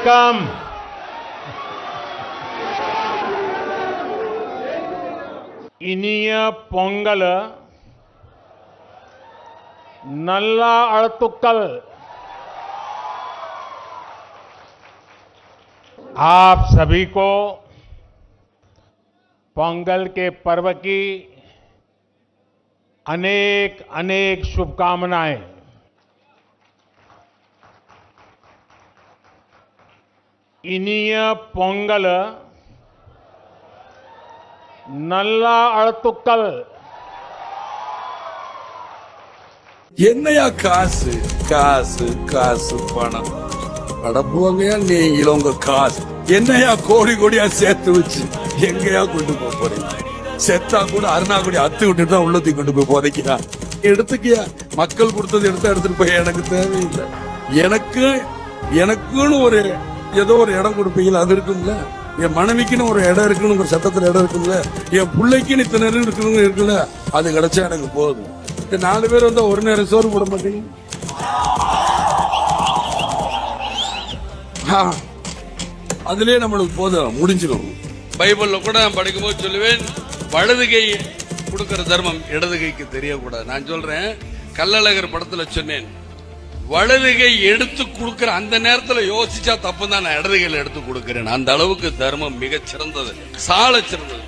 வணக்கம். இனிய பொங்கல் நல்ல வாழ்த்துக்கள். आप सभी को पोंगल के पर्व की अनेक अनेक शुभकामनाएं. इनिय पोंगल नल्ला अळतुक्कल. என்னையா காசு காசு காசு பணம் அடப்புவங்கயா நீங்களும் உங்க காசு என்னையா கோடி கோடியா சேர்த்து வச்சு எங்கயா கொண்டு போக போறீங்க? செத்தா கூட அருணாக்குடி அத்து விட்டுட்டு தான் உள்ளத்தி கொண்டு போய் போதைக்கியா எடுத்துக்கியா. மக்கள் கொடுத்தது எடுத்துட்டு போய் எனக்கு தேவையில்லை. எனக்குன்னு ஒரு ஏதோ ஒரு இடம் கொடுப்பீங்களா? அது இருக்குங்களா? என் மனைவிக்குன்னு ஒரு இடம் இருக்குன்னு ஒரு சட்டத்துல இடம் இருக்குல்ல, என் பிள்ளைக்குன்னு இத்தனை நேரம் இருக்கணும்னு இருக்குல்ல, அது கிடைச்சா எனக்கு போதும். 4 பேர் வந்தா ஒரு நேரம் சோறு போட மாட்டீங்க. அதுலயே நம்மளுக்கு போதும், முடிஞ்சிடும். பைபிள்ல கூட நான் படிக்கும்போது சொல்லுவேன், வலது கை கொடுக்கிற தர்மம் இடது கைக்கு தெரியக்கூடாது. நான் சொல்றேன், கள்ளழகர் படத்துல சொன்னேன், வலது கை எடுத்து கொடுக்கிற அந்த நேரத்துல யோசிச்சா தப்பு தான், நான் இடது கையில எடுத்து கொடுக்கிறேன். அந்த அளவுக்கு தர்மம் மிகச் சிறந்தது, சால சிறந்தது.